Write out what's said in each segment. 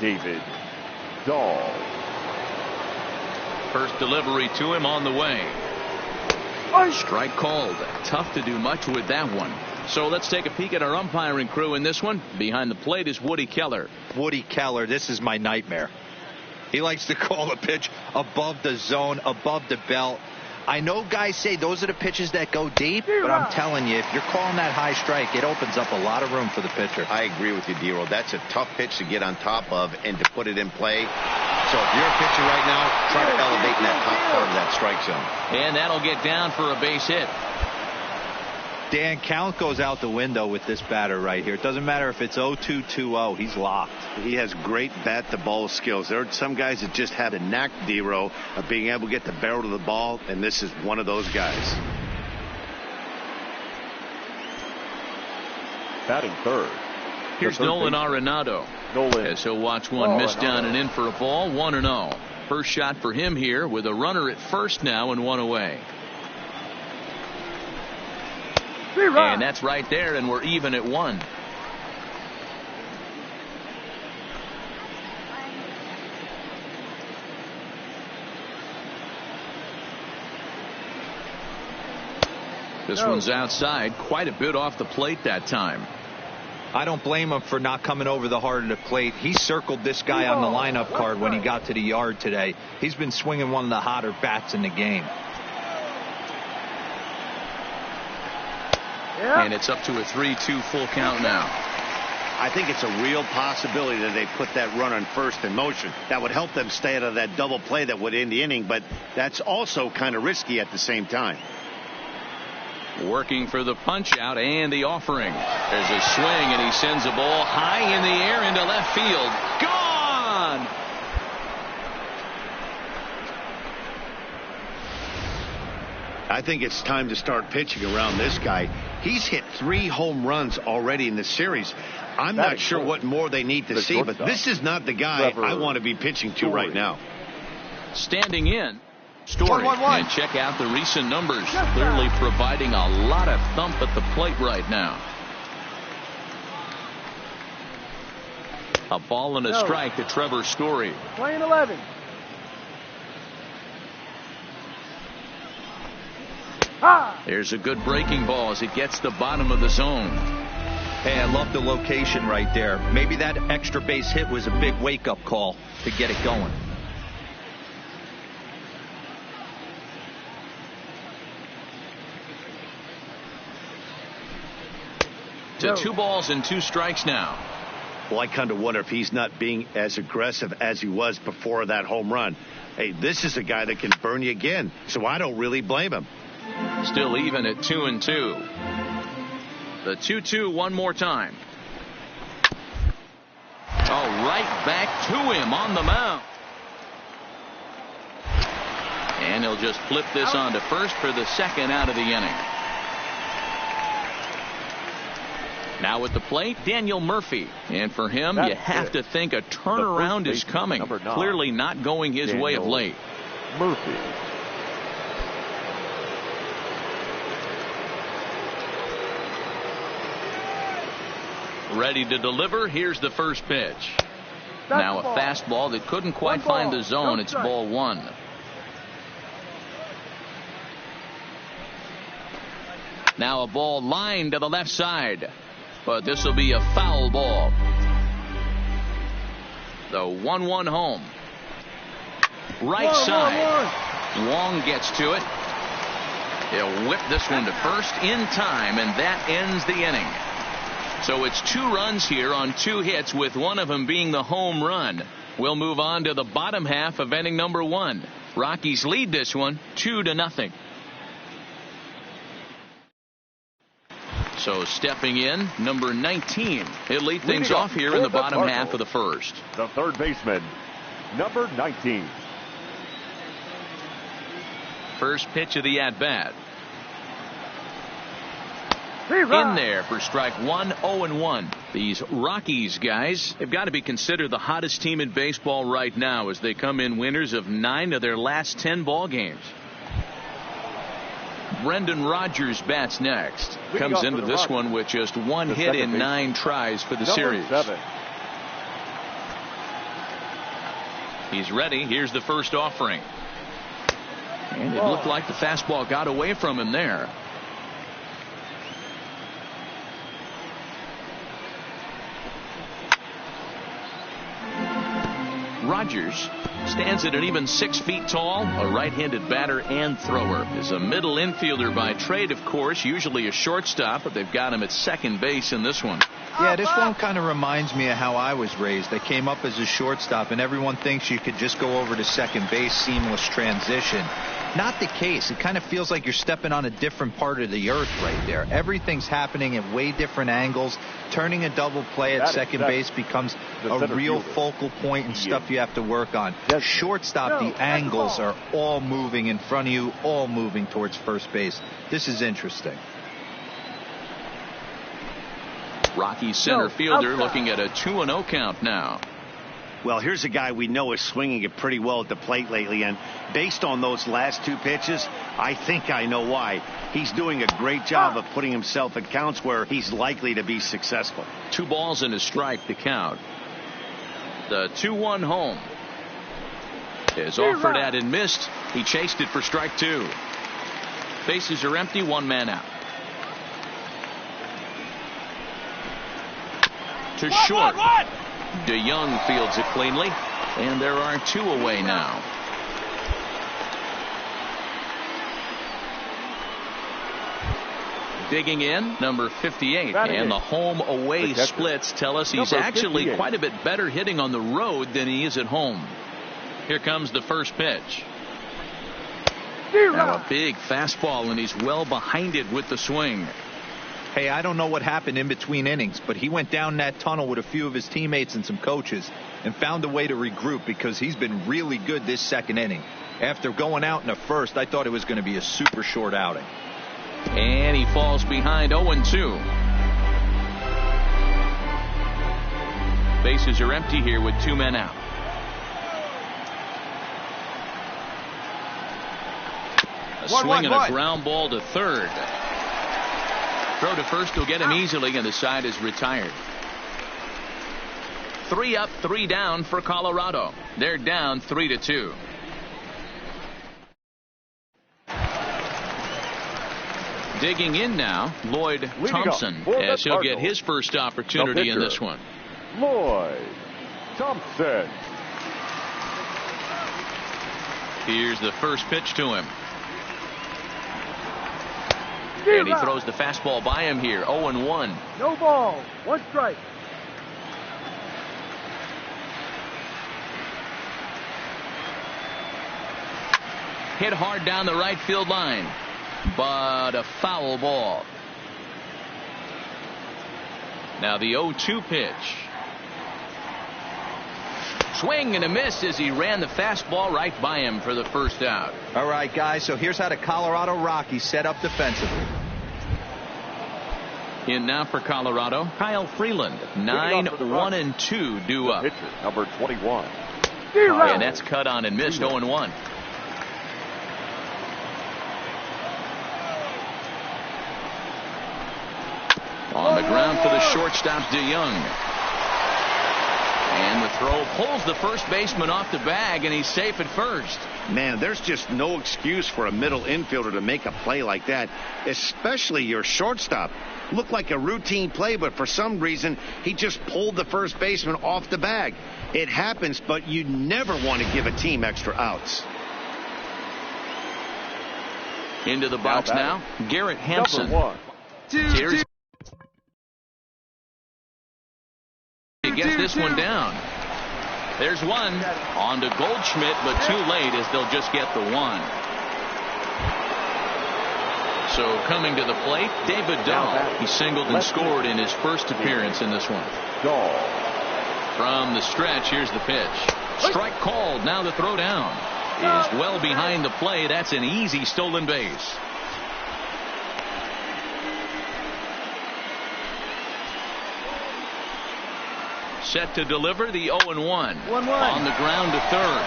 David Dahl. First delivery to him on the way. Strike called. Tough to do much with that one. So let's take a peek at our umpiring crew in this one. Behind the plate is Woody Keller. Woody Keller, this is my nightmare. He likes to call a pitch above the zone, above the belt. I know guys say those are the pitches that go deep, but I'm telling you, if you're calling that high strike, it opens up a lot of room for the pitcher. I agree with you, D-Roll. That's a tough pitch to get on top of and to put it in play. So if you're a pitcher right now, try to elevate in that top part of that strike zone. And that'll get down for a base hit. Dan, count goes out the window with this batter right here. It doesn't matter if it's 0-2-2-0. He's locked. He has great bat-to-ball skills. There are some guys that just have a knack, D-Roll, of being able to get the barrel to the ball, and this is one of those guys. Batting third. Here's Nolan Arenado. As he'll watch one miss down and in for a ball. 1-0. First shot for him here with a runner at first now and one away. And that's right there, and we're even at 1. This one's outside, quite a bit off the plate that time. I don't blame him for not coming over the heart of the plate. He circled this guy on the lineup card when he got to the yard today. He's been swinging one of the hotter bats in the game. And it's up to a 3-2 full count now. I think it's a real possibility that they put that runner on first in motion. That would help them stay out of that double play that would end the inning, but that's also kind of risky at the same time. Working for the punch out and the offering. There's a swing, and he sends a ball high in the air into left field. Gone! I think it's time to start pitching around this guy. He's hit 3 home runs already in the series. I'm not sure what more they need to see, but this is not the guy I want to be pitching to right now. Standing in, Story. And check out the recent numbers. Clearly providing a lot of thump at the plate right now. A ball and a strike to Trevor Story. Playing 11. There's a good breaking ball as it gets the bottom of the zone. Hey, I love the location right there. Maybe that extra base hit was a big wake-up call to get it going. To 2 balls and 2 strikes now. Well, I kind of wonder if he's not being as aggressive as he was before that home run. Hey, this is a guy that can burn you again, so I don't really blame him. Still even at 2-2. The 2-2 one more time. Oh, right back to him on the mound. And he'll just flip this on to first for the second out of the inning. Now at the plate, Daniel Murphy. And for him, you have to think a turnaround is coming. Clearly not going his way of late. Murphy. Ready to deliver. Here's the first pitch. Now a fastball that couldn't quite find the zone. It's ball 1. Now a ball lined to the left side. But this will be a foul ball. The 1-1 home. Right side. Wong gets to it. He'll whip this one to first in time, and that ends the inning. So it's 2 runs here on 2 hits, with one of them being the home run. We'll move on to the bottom half of inning number 1. Rockies lead this one 2-0. So stepping in, number 19. He'll lead things off here in the bottom half of the first. The third baseman, number 19. First pitch of the at-bat. In there for strike 1, 0-1. These Rockies guys have got to be considered the hottest team in baseball right now, as they come in winners of 9 of their last 10 ball games. Brendan Rodgers bats next. Comes into this one with just 1 hit in 9 tries for the series. He's ready. Here's the first offering. And it looked like the fastball got away from him there. Rogers stands at an even 6 feet tall, a right-handed batter and thrower. Is a middle infielder by trade, of course, usually a shortstop, but they've got him at second base in this one. Yeah, this one kind of reminds me of how I was raised. I came up as a shortstop, and everyone thinks you could just go over to second base, seamless transition. Not the case. It kind of feels like you're stepping on a different part of the earth right there. Everything's happening at way different angles. Turning a double play at second base becomes a real focal point and stuff you have to work on. Shortstop, the angles are all moving in front of you, all moving towards first base. This is interesting. Rocky's center fielder looking at a 2-0 count now. Well, here's a guy we know is swinging it pretty well at the plate lately, and based on those last 2 pitches, I think I know why. He's doing a great job of putting himself at counts where he's likely to be successful. 2 balls and a strike to count. The 2-1 home is offered at and missed. He chased it for strike 2. Bases are empty, 1 man out. To short. DeYoung fields it cleanly, and there are 2 away now. Digging in, number 58, and the home-away splits tell us he's actually quite a bit better hitting on the road than he is at home. Here comes the first pitch. Now a big fastball, and he's well behind it with the swing. Hey, I don't know what happened in between innings, but he went down that tunnel with a few of his teammates and some coaches and found a way to regroup because he's been really good this second inning. After going out in the first, I thought it was going to be a super short outing. And he falls behind 0-2. Bases are empty here with 2 men out. A swing and a ground ball to third. Throw to first will get him easily, and the side is retired. 3 up, 3 down for Colorado. They're down 3-2. Digging in now, Lloyd Thompson, as he'll get his first opportunity in this one. Lloyd Thompson. Here's the first pitch to him. And he throws the fastball by him here. 0-1. No ball. 1 strike. Hit hard down the right field line, but a foul ball. Now the 0-2 pitch. Swing and a miss as he ran the fastball right by him for the first out. All right, guys, so here's how the Colorado Rockies set up defensively. In now for Colorado, Kyle Freeland. 9-1-2 due up. Pitcher, number 21. And that's cut on and missed. 0-1. On the ground for the shortstop, DeYoung. And the throw pulls the first baseman off the bag, and he's safe at first. Man, there's just no excuse for a middle infielder to make a play like that, especially your shortstop. Looked like a routine play, but for some reason, he just pulled the first baseman off the bag. It happens, but you never want to give a team extra outs. Into the box now, Garrett Hampson. Here's he gets this one down. There's one on to Goldschmidt, but too late as they'll just get the one. So coming to the plate, David Dahl. He singled and scored in his first appearance in this one. From the stretch, here's the pitch. Strike called. Now the throw down is well behind the play. That's an easy stolen base. Set to deliver the 0-1. On the ground to third.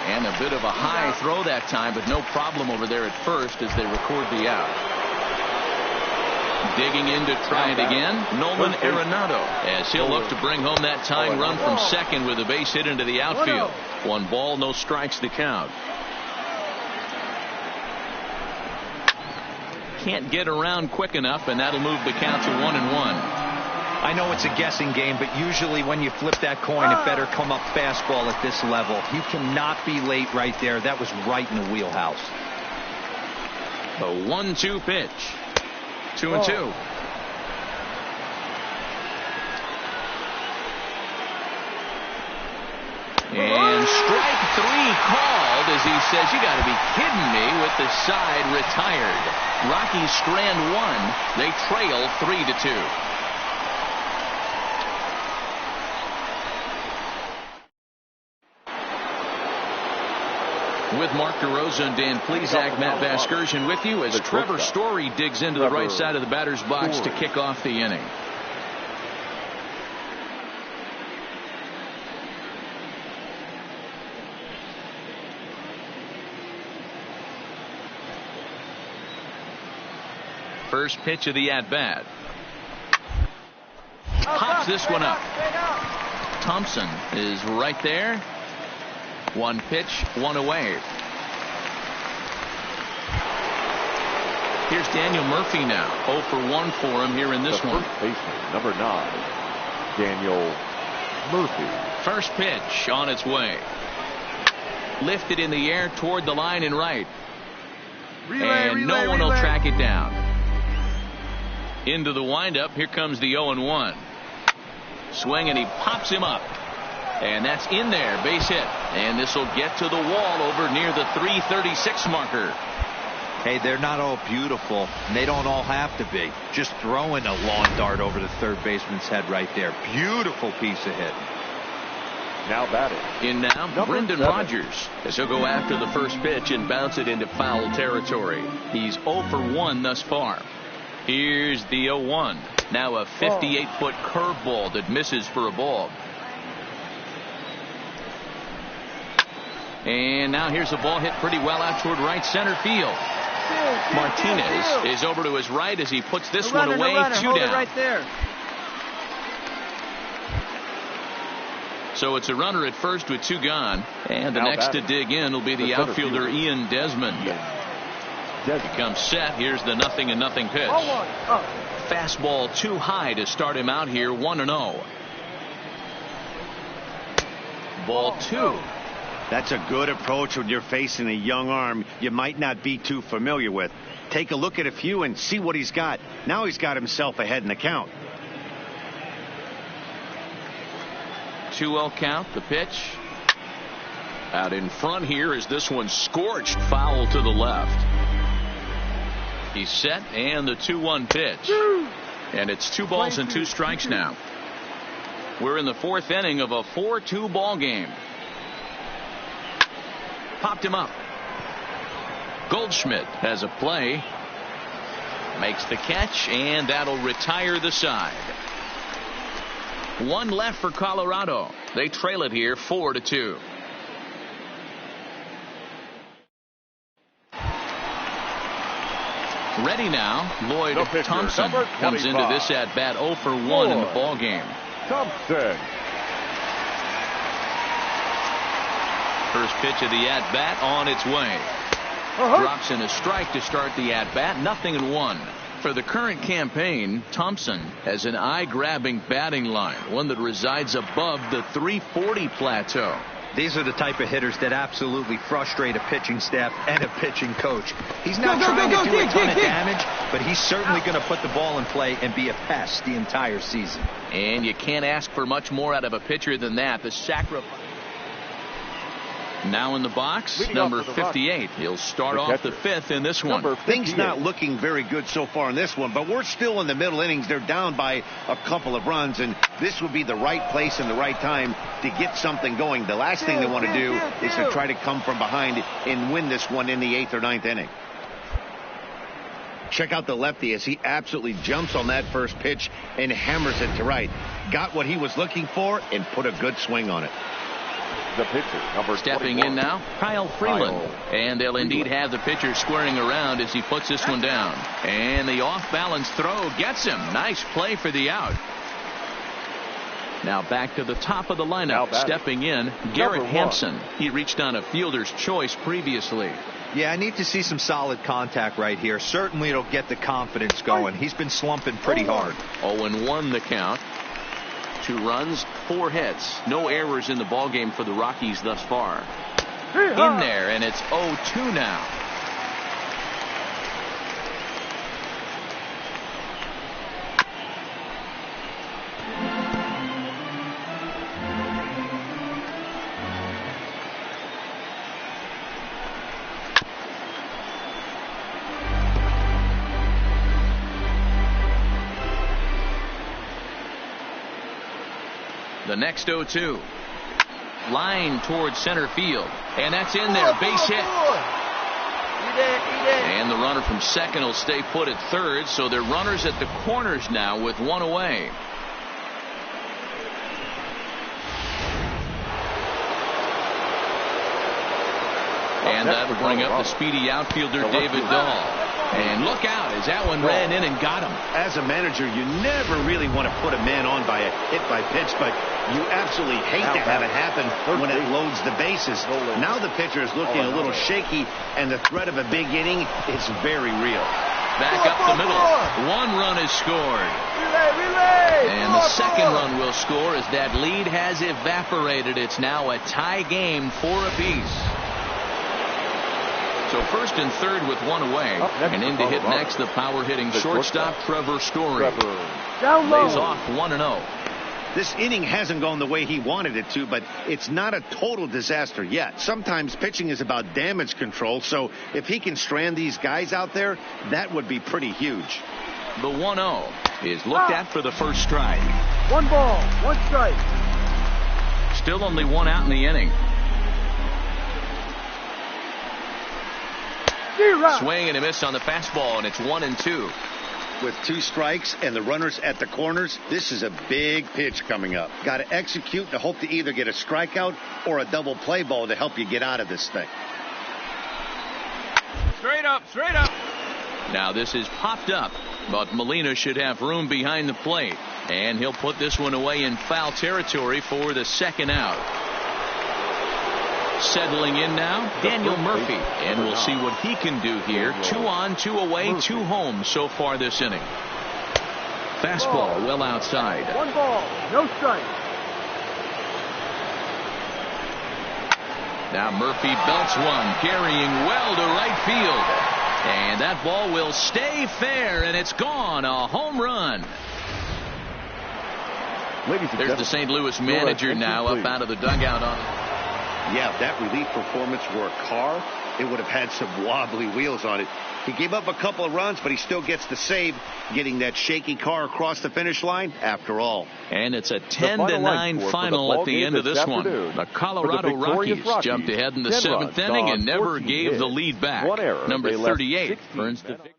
And a bit of a high throw that time, but no problem over there at first as they record the out. Digging in to try it again, Nolan Arenado, as he'll look to bring home that tying run from second with a base hit into the outfield. 1 ball, no strikes to count. Can't get around quick enough, and that'll move the count to 1-1. I know it's a guessing game, but usually when you flip that coin, it better come up fastball at this level. You cannot be late right there. That was right in the wheelhouse. The 1-2 pitch. 2-2. And strike 3 called as he says, "You got to be kidding me," with the side retired. Rockies strand 1. They trail 3-2. With Mark DeRosa and Dan Plesac, Matt Vasgersian with you as Trevor Story digs into the right side of the batter's box to kick off the inning. First pitch of the at-bat. Pops this one up. Thompson is right there. 1 pitch, 1 away. Here's Daniel Murphy now. 0 for 1 for him here in this one. First baseman, number 9, Daniel Murphy. First pitch on its way. Lifted in the air toward the line and right. And no one will track it down. Into the windup. Here comes the 0-1. Swing, and he pops him up. And that's in there. Base hit. And this will get to the wall over near the 336 marker. Hey, they're not all beautiful. And they don't all have to be. Just throwing a lawn dart over the third baseman's head right there. Beautiful piece of hit. Now batting. In now, Brendan Rodgers, as he'll go after the first pitch and bounce it into foul territory. He's 0 for 1 thus far. Here's the 0-1. Now a 58-foot curveball that misses for a ball. And now here's a ball hit pretty well out toward right center field. Martinez is over to his right as he puts this one away. 2 down. Right there. So it's a runner at first with 2 gone. And the next to dig in will be the outfielder Ian Desmond. He comes set. Here's the 0-0 pitch. Fastball too high to start him out here. 1-0. Ball 2. That's a good approach when you're facing a young arm you might not be too familiar with. Take a look at a few and see what he's got. Now he's got himself ahead in the count. 2-0 count. The pitch. Out in front here is this one scorched foul to the left. He's set, and the 2-1 pitch. And it's 2 balls and 2 strikes now. We're in the 4th inning of a 4-2 ball game. Popped him up. Goldschmidt has a play. Makes the catch, and that'll retire the side. 1 left for Colorado. They trail it here 4-2. Ready now. Lloyd Thompson comes into this at bat 0 for 1 in the ball game. Thompson. First pitch of the at bat on its way. Drops in a strike to start the at bat. 0-1. For the current campaign, Thompson has an eye-grabbing batting line, one that resides above the 340 plateau. These are the type of hitters that absolutely frustrate a pitching staff and a pitching coach. He's not trying to do a ton of damage, but he's certainly going to put the ball in play and be a pest the entire season. And you can't ask for much more out of a pitcher than that. The sacrifice. Now in the box, number 58. He'll start off the 5th in this one. Things not looking very good so far in this one, but we're still in the middle innings. They're down by a couple of runs, and this would be the right place and the right time to get something going. The last thing they want to do is to try to come from behind and win this one in the 8th or 9th inning. Check out the lefty as he absolutely jumps on that first pitch and hammers it to right. Got what he was looking for and put a good swing on it. the pitcher, number Stepping 21. in now, Kyle Freeland. And they'll indeed have the pitcher squaring around as he puts this one down. And the off-balance throw gets him. Nice play for the out. Now back to the top of the lineup. Stepping in, Garrett Hampson. He reached on a fielder's choice previously. Yeah, I need to see some solid contact right here. Certainly it'll get the confidence going. He's been slumping pretty hard. 0-1 the count. 2 runs, 4 hits. No errors in the ballgame for the Rockies thus far. In there, and it's 0-2 now. The next 0-2. Line towards center field. And that's in there. Base hit. And the runner from second will stay put at third. So they're runners at the corners now with 1 away. And that'll bring up the speedy outfielder David Dahl. And look out as that one ran in and got him. As a manager, you never really want to put a man on by a hit by pitch, but you absolutely hate to have it happen when it loads the bases. Now the pitcher is looking a little shaky, and the threat of a big inning is very real. Back up the middle. 1 run is scored. And the second run will score as that lead has evaporated. It's now a tie game, 4 apiece. So first and third with 1 away. And in to hit next, the power hitting shortstop Trevor Story. Lays off 1-0. This inning hasn't gone the way he wanted it to, but it's not a total disaster yet. Sometimes pitching is about damage control, so if he can strand these guys out there, that would be pretty huge. The 1-0 is looked at for the first strike. 1 ball, 1 strike. Still only 1 out in the inning. Swing and a miss on the fastball, and it's 1-2. With 2 strikes and the runners at the corners, this is a big pitch coming up. Got to execute to hope to either get a strikeout or a double play ball to help you get out of this thing. Straight up, straight up. Now this is popped up, but Molina should have room behind the plate. And he'll put this one away in foul territory for the second out. Settling in now, Daniel Murphy. And we'll see what he can do here. 2 on, 2 away, 2 home so far this inning. Fastball well outside. 1 ball, no strike. Now Murphy belts one, carrying well to right field. And that ball will stay fair, and it's gone. A home run. There's the St. Louis manager now up out of the dugout on. Yeah, if that relief performance were a car, it would have had some wobbly wheels on it. He gave up a couple of runs, but he still gets the save, getting that shaky car across the finish line after all. And it's a 10-9 final at the end of this one. The Colorado Rockies jumped ahead in the 7th inning and never gave the lead back. Number 38 earns the victory.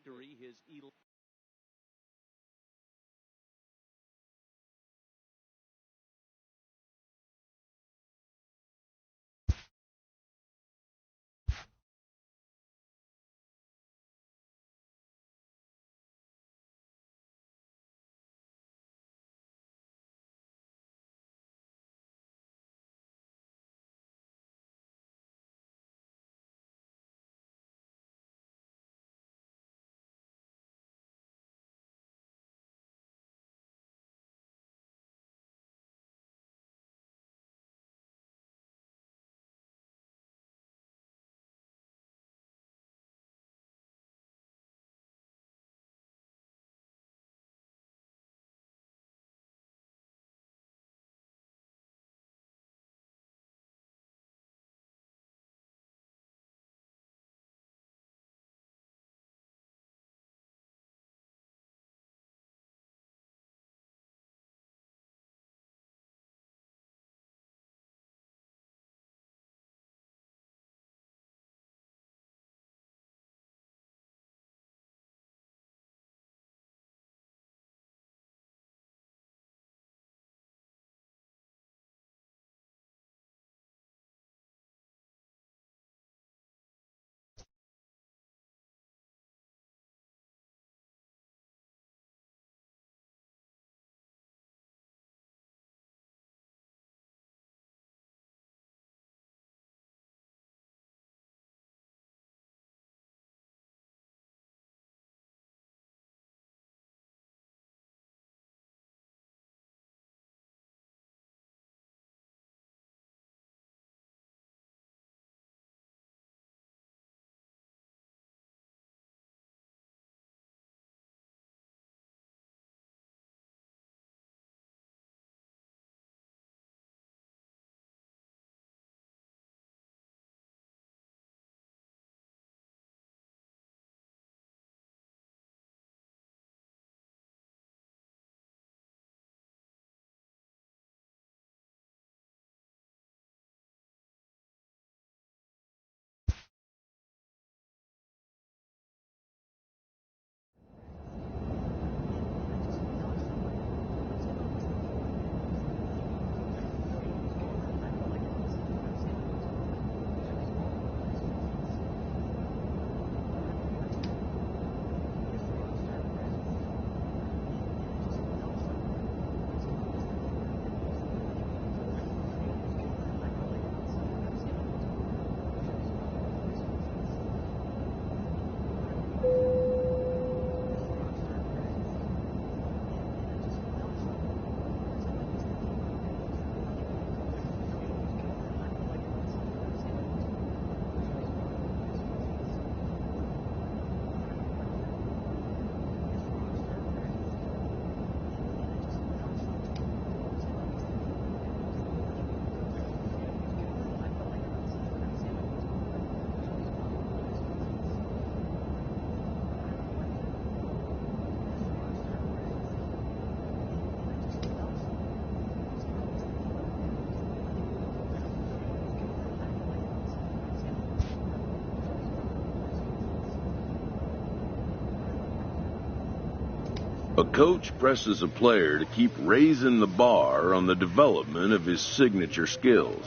A coach presses a player to keep raising the bar on the development of his signature skills.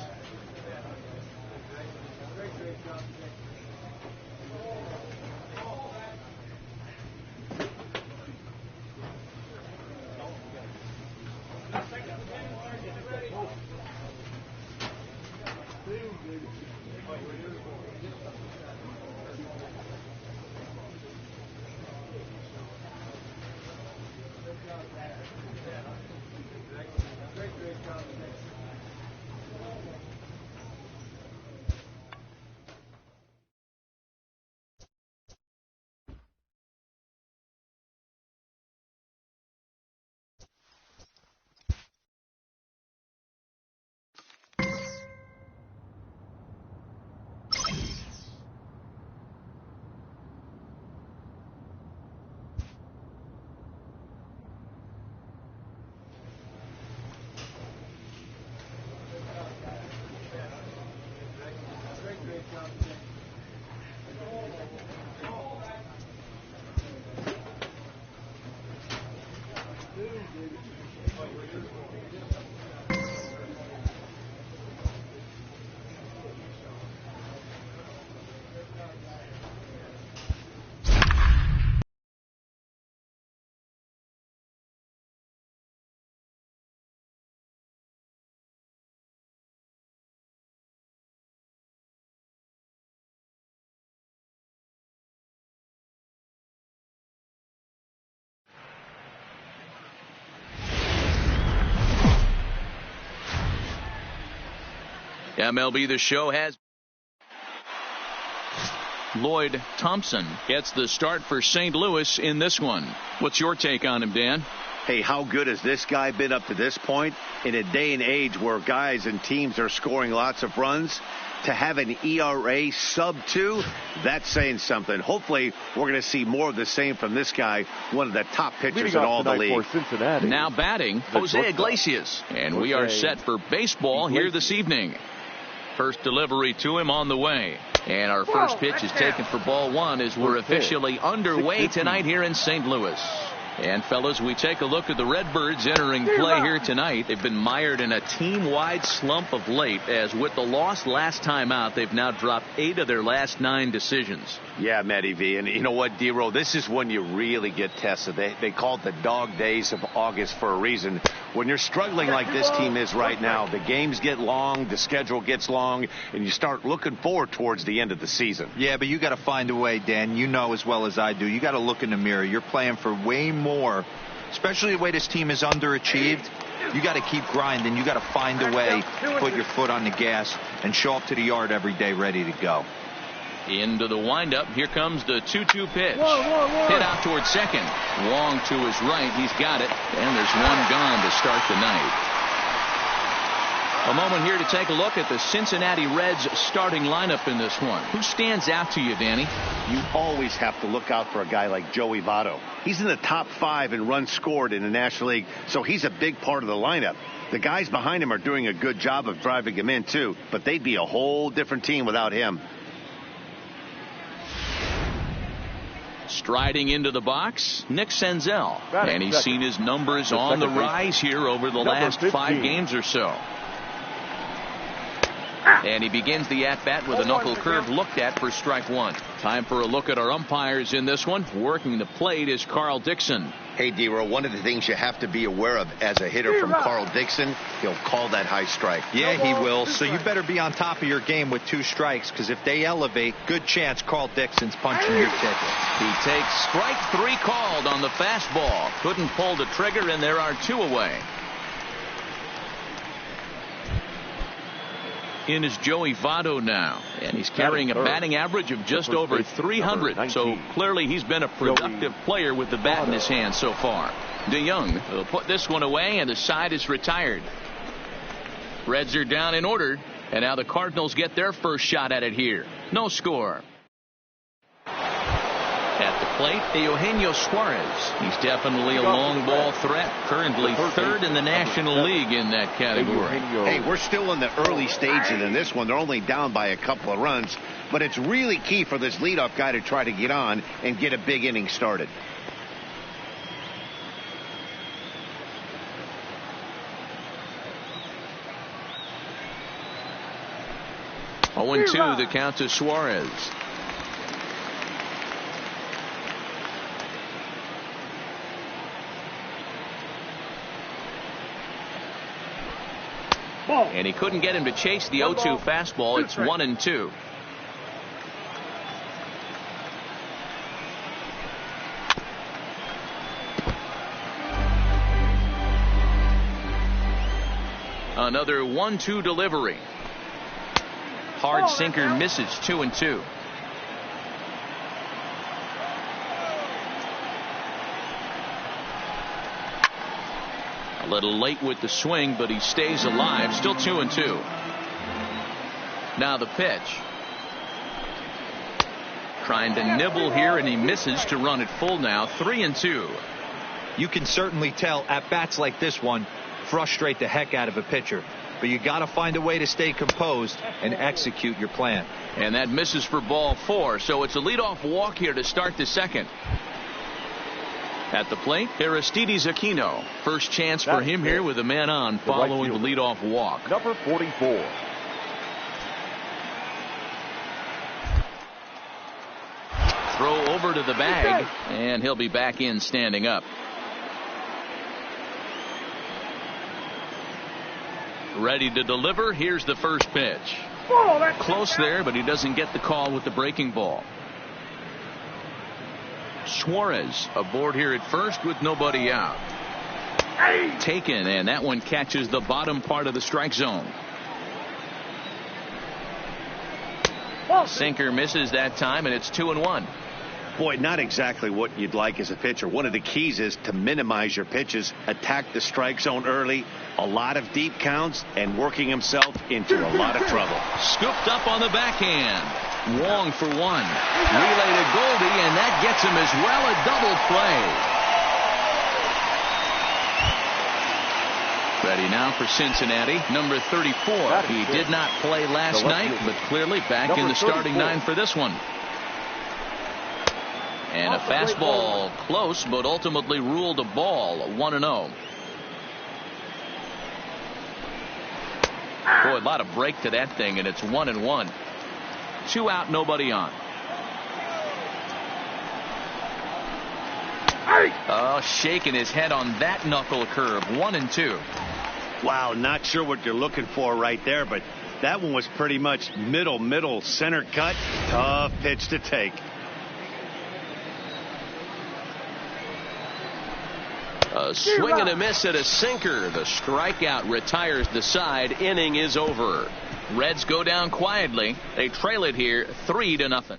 MLB The Show has Lloyd Thompson gets the start for St. Louis in this one. What's your take on him, Dan? Hey, how good has this guy been up to this point? In a day and age where guys and teams are scoring lots of runs, to have an ERA sub-2, that's saying something. Hopefully, we're going to see more of the same from this guy, one of the top pitchers in all the league. Now batting, Jose Iglesias. And we are set for baseball here this evening. First delivery to him on the way. And our first pitch is taken for ball one as we're officially underway tonight here in St. Louis. And, fellas, we take a look at the Redbirds entering play here tonight. They've been mired in a team-wide slump of late, as with the loss last time out, they've now dropped 8 of their last 9 decisions. Yeah, Matty V. And you know what, D-Row? This is when you really get tested. They call it the dog days of August for a reason. When you're struggling like this team is right now, the games get long, the schedule gets long, and you start looking forward towards the end of the season. Yeah, but you got to find a way, Dan. You know as well as I do. You got to look in the mirror. You're playing for way more, especially the way this team is underachieved. You got to keep grinding. You got to find a way to put your foot on the gas and show up to the yard every day ready to go. Into the windup. Here comes the 2-2 pitch. Hit out towards second. Wong to his right. He's got it. And there's one gone to start the night. A moment here to take a look at the Cincinnati Reds starting lineup in this one. Who stands out to you, Danny? You always have to look out for a guy like Joey Votto. He's in the top 5 in runs scored in the National League, so he's a big part of the lineup. The guys behind him are doing a good job of driving him in, too, but they'd be a whole different team without him. Striding into the box, Nick Senzel. And he's seen his numbers on the rise here over the last 5 games or so. And he begins the at-bat with a knuckle curve looked at for strike 1. Time for a look at our umpires in this one. Working the plate is Carl Dixon. Hey, D-Row, one of the things you have to be aware of as a hitter from Carl Dixon, he'll call that high strike. Yeah, he will. So you better be on top of your game with 2 strikes, because if they elevate, good chance Carl Dixon's punching your ticket. He takes strike 3 called on the fastball. Couldn't pull the trigger, and there are 2 away. In is Joey Votto now, and he's carrying a batting average of just over 300, so clearly he's been a productive player with the bat in his hand so far. DeYoung will put this one away, and the side is retired. Reds are down in order, and now the Cardinals get their first shot at it here. No score. At the plate, Eugenio Suarez. He's definitely a long ball threat. Currently 3rd in the National League in that category. Hey, we're still in the early stages in this one. They're only down by a couple of runs. But it's really key for this leadoff guy to try to get on and get a big inning started. 0-2 the count to Suarez. And he couldn't get him to chase the 0-2 fastball. It's 1-2. Another 1-2 delivery. Hard sinker misses. 2-2. A little late with the swing, but he stays alive. Still 2-2. Now the pitch. Trying to nibble here, and he misses to run it full now. 3-2. You can certainly tell at bats like this one frustrate the heck out of a pitcher, but you got to find a way to stay composed and execute your plan. And that misses for ball 4, so it's a leadoff walk here to start the second. At the plate, Aristides Aquino. First chance for him here with a man on following the leadoff walk. Number 44. Throw over to the bag, and he'll be back in standing up. Ready to deliver. Here's the first pitch. Close there, but he doesn't get the call with the breaking ball. Suarez aboard here at first with nobody out. Taken, and that one catches the bottom part of the strike zone. Sinker misses that time, and it's 2-1. Boy, not exactly what you'd like as a pitcher. One of the keys is to minimize your pitches, attack the strike zone early, a lot of deep counts, and working himself into a lot of trouble. Scooped up on the backhand. Wong for one. Relay to Goldie, and that gets him as well. A double play. Ready now for Cincinnati, number 34. He did not play last night, but clearly back in the starting 9 for this one. And a fastball close, but ultimately ruled a ball. 1-0. Boy, a lot of break to that thing, and it's 1-1. 2 out, nobody on. Oh, shaking his head on that knuckle curve. 1-2. Wow, not sure what you're looking for right there, but that one was pretty much middle center cut. Tough pitch to take. A swing and a miss at a sinker. The strikeout retires the side. Inning is over. Reds go down quietly. They trail it here 3-0.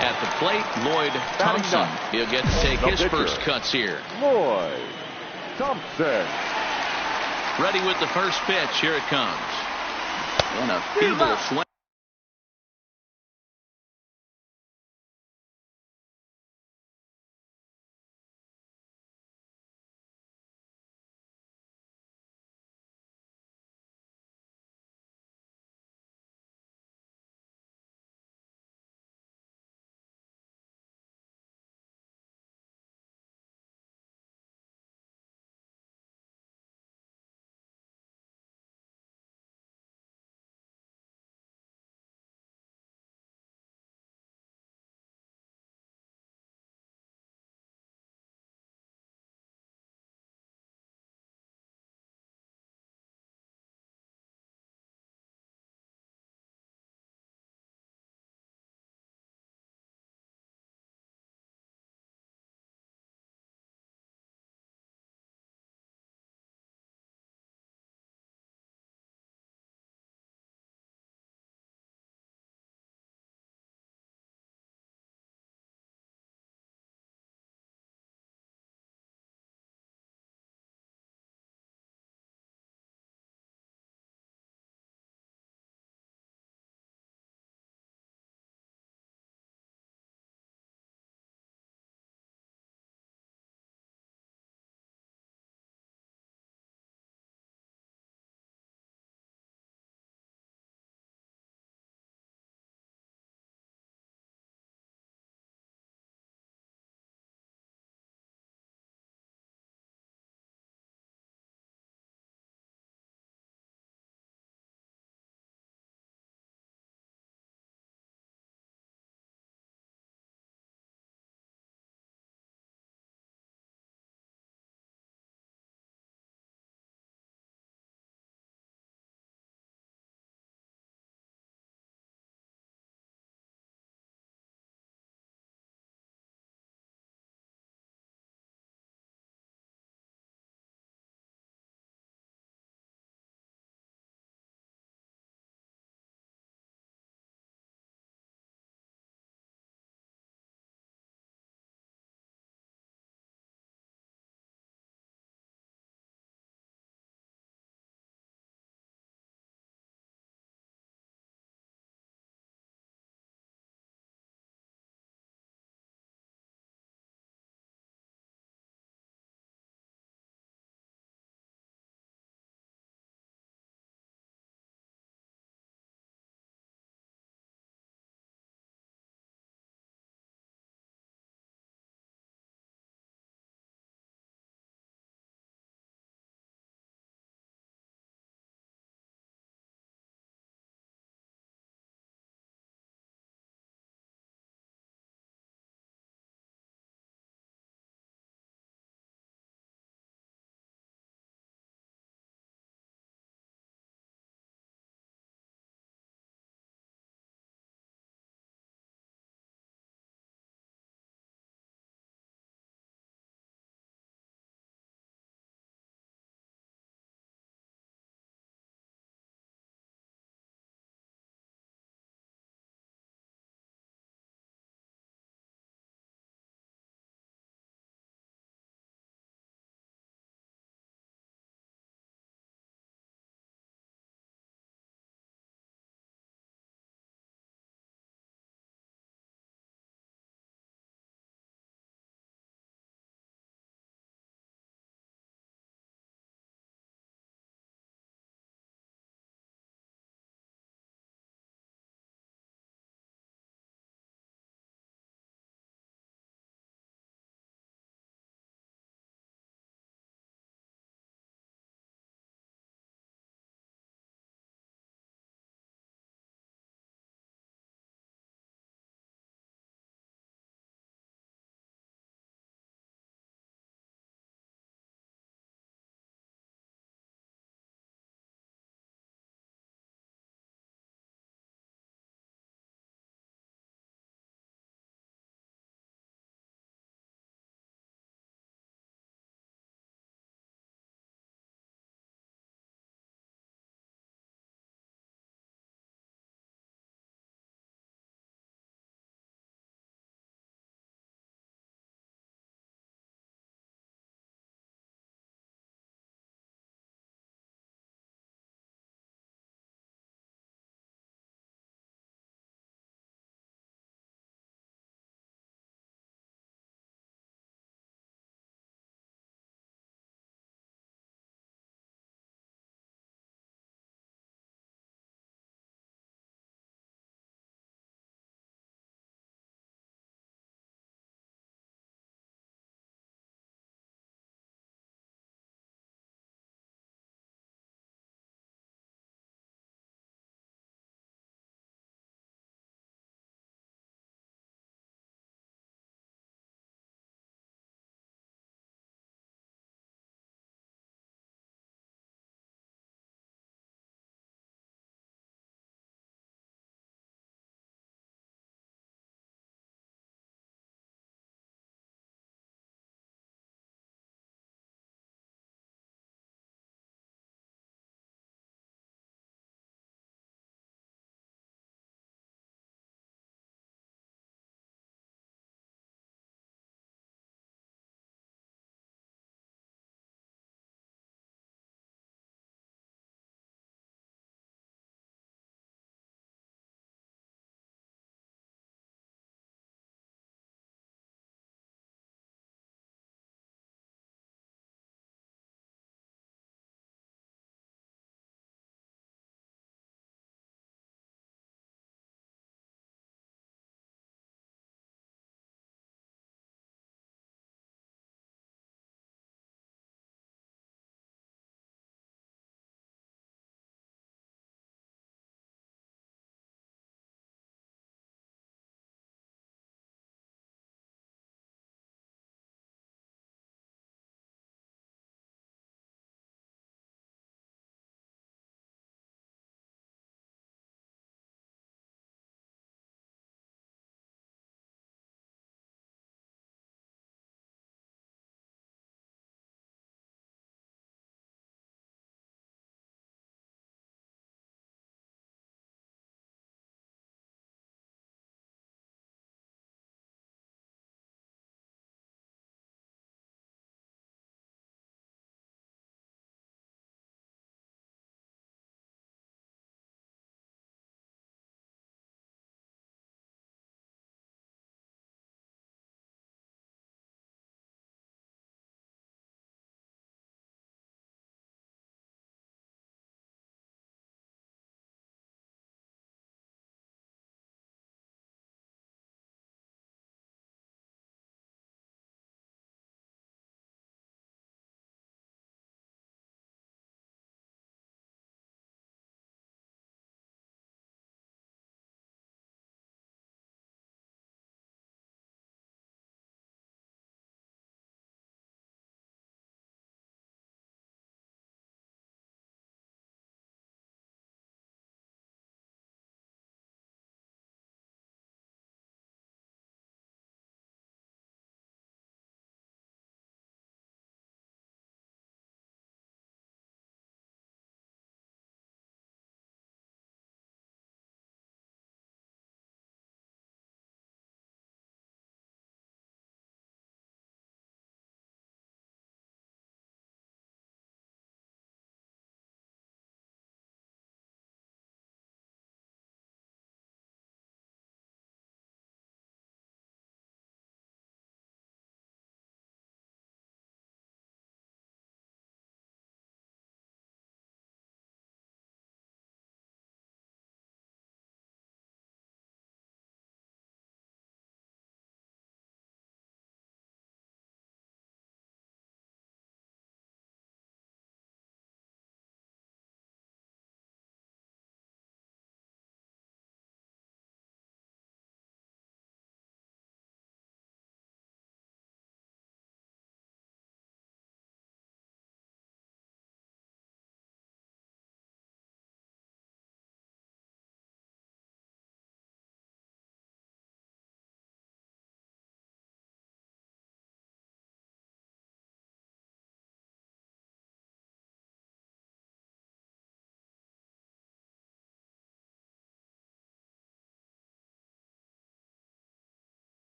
At the plate, Lloyd Thompson. He'll get to take his first cuts here. Lloyd Thompson. Ready with the first pitch. Here it comes. And a feeble swing.